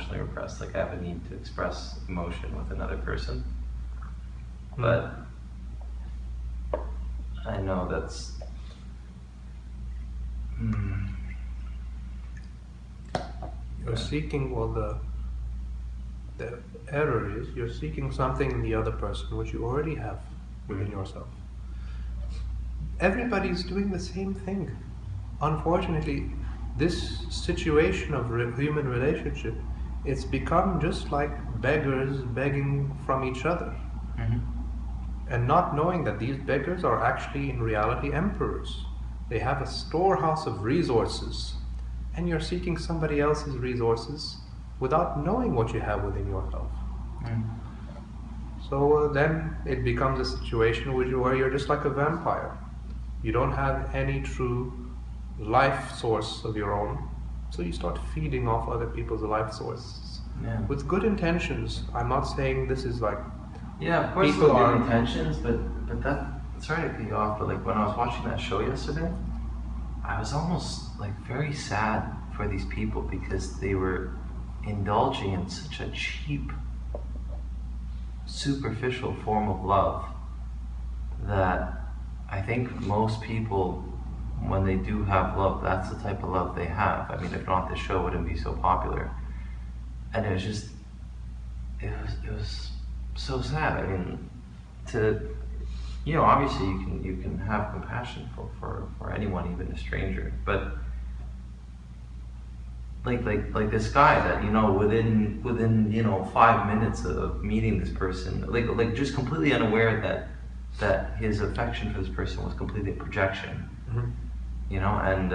emotionally repressed. Like I have a need to express emotion with another person, but I know that's. You're seeking, well, the error is you're seeking something in the other person which you already have within yourself. Everybody's doing the same thing. Unfortunately, this situation of human relationship, it's become just like beggars begging from each other. And not knowing that these beggars are actually in reality emperors. They have a storehouse of resources, and you're seeking somebody else's resources without knowing what you have within yourself. So then it becomes a situation where you're just like a vampire. You don't have any true life source of your own, so you start feeding off other people's life sources. With good intentions. I'm not saying this is like... Yeah, of course with good intentions, but that, sorry to cut you off, but like when I was watching that show yesterday, I was almost like very sad for these people because they were indulging in such a cheap, superficial form of love that I think most people, when they do have love, that's the type of love they have. I mean, if not, the show wouldn't be so popular. And it was just, it was so sad. I mean, obviously you can have compassion for anyone, even a stranger, but like this guy that, within 5 minutes of meeting this person, like just completely unaware that his affection for this person was completely a projection. And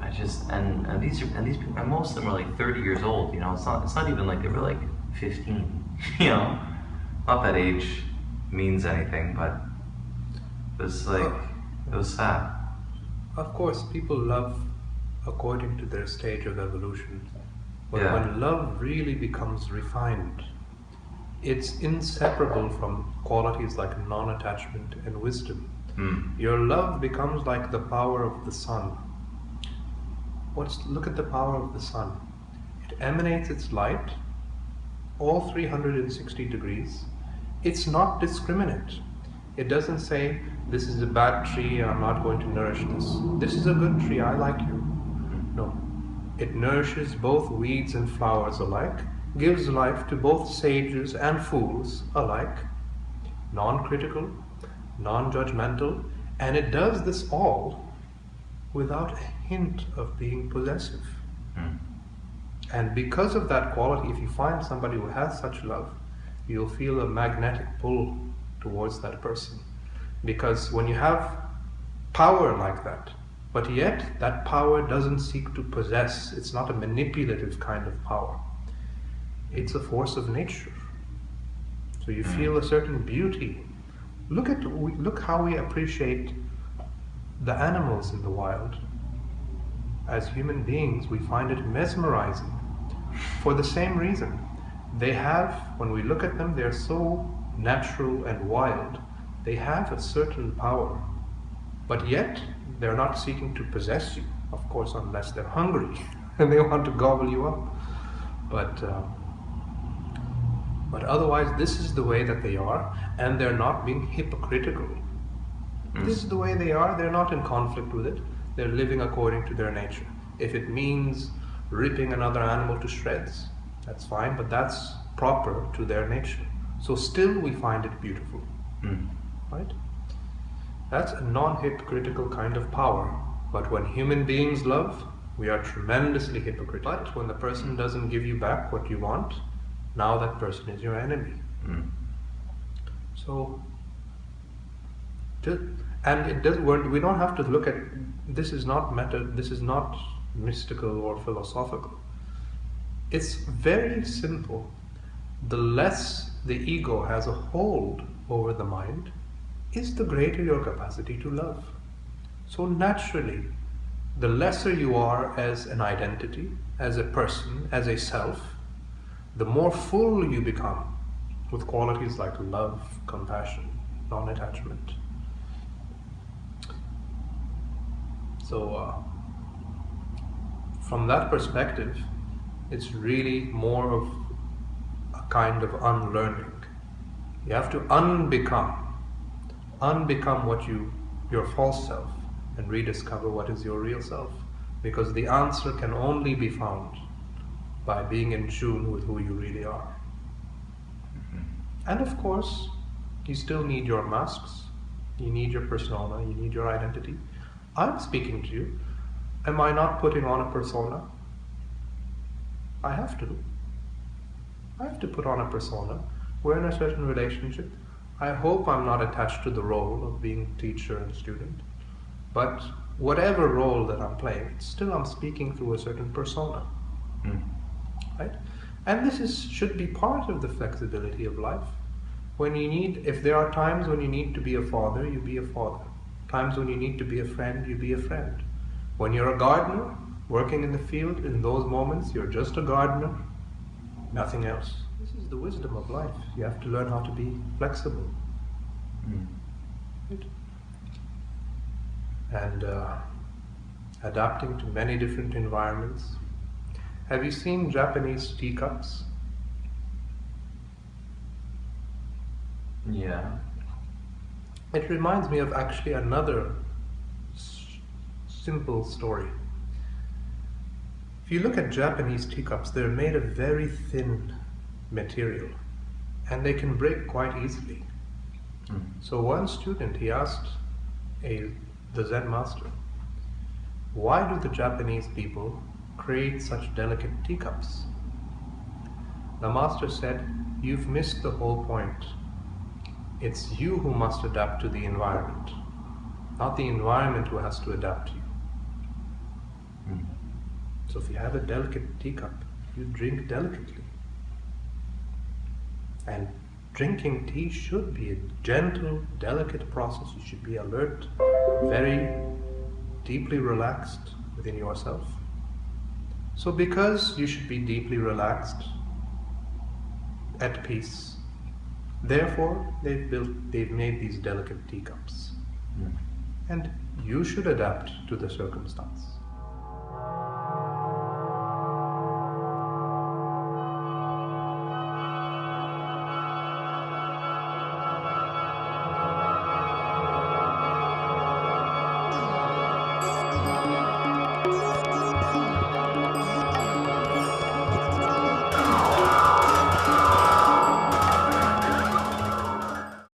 I just and these people, and most of them are like 30 years old. It's not even like they were like 15. Not that age means anything, but it was sad. Of course, people love according to their stage of evolution. But when love really becomes refined, it's inseparable from qualities like non-attachment and wisdom. Your love becomes like the power of the sun. Look at the power of the sun. It emanates its light all 360 degrees. It's not discriminate. It doesn't say, this is a bad tree, I'm not going to nourish this. This is a good tree, I like you. No. It nourishes both weeds and flowers alike, gives life to both sages and fools alike, non-critical, non-judgmental, and it does this all without a hint of being possessive. And because of that quality, if you find somebody who has such love, you'll feel a magnetic pull towards that person. Because when you have power like that, but yet that power doesn't seek to possess, it's not a manipulative kind of power. It's a force of nature. So you feel a certain beauty. Look how we appreciate the animals in the wild. As human beings, we find it mesmerizing. For the same reason, when we look at them, they're so natural and wild. They have a certain power, but yet they're not seeking to possess you, of course, unless they're hungry and they want to gobble you up. But otherwise, this is the way that they are, and they're not being hypocritical. This is the way they are. They're not in conflict with it. They're living according to their nature. If it means ripping another animal to shreds, that's fine, but that's proper to their nature. So still we find it beautiful. Right? That's a non-hypocritical kind of power. But when human beings love, we are tremendously hypocritical. But when the person doesn't give you back what you want, now that person is your enemy. So, we don't have to look at, this is not mystical or philosophical. It's very simple. The less the ego has a hold over the mind, is the greater your capacity to love. So naturally, the lesser you are as an identity, as a person, as a self, the more full you become with qualities like love, compassion, non-attachment. So from that perspective, it's really more of a kind of unlearning. You have to unbecome what your false self, and rediscover what is your real self. Because the answer can only be found by being in tune with who you really are. And of course, you still need your masks, you need your persona, you need your identity. I'm speaking to you. Am I not putting on a persona? I have to. I have to put on a persona. We're in a certain relationship. I hope I'm not attached to the role of being teacher and student. But whatever role that I'm playing, still I'm speaking through a certain persona. Right? And this should be part of the flexibility of life. If there are times when you need to be a father, you be a father. Times when you need to be a friend, you be a friend. When you're a gardener, working in the field, in those moments, you're just a gardener, nothing else. This is the wisdom of life. You have to learn how to be flexible. Right? And adapting to many different environments. Have you seen Japanese teacups? Yeah. It reminds me of actually another simple story. If you look at Japanese teacups, they're made of very thin material and they can break quite easily. So one student, he asked the Zen master, why do the Japanese people create such delicate teacups? The master said, you've missed the whole point. It's you who must adapt to the environment, not the environment who has to adapt to you. So if you have a delicate teacup, you drink delicately. And drinking tea should be a gentle, delicate process. You should be alert, very deeply relaxed within yourself. So because you should be deeply relaxed, at peace, therefore they've made these delicate teacups. And you should adapt to the circumstance.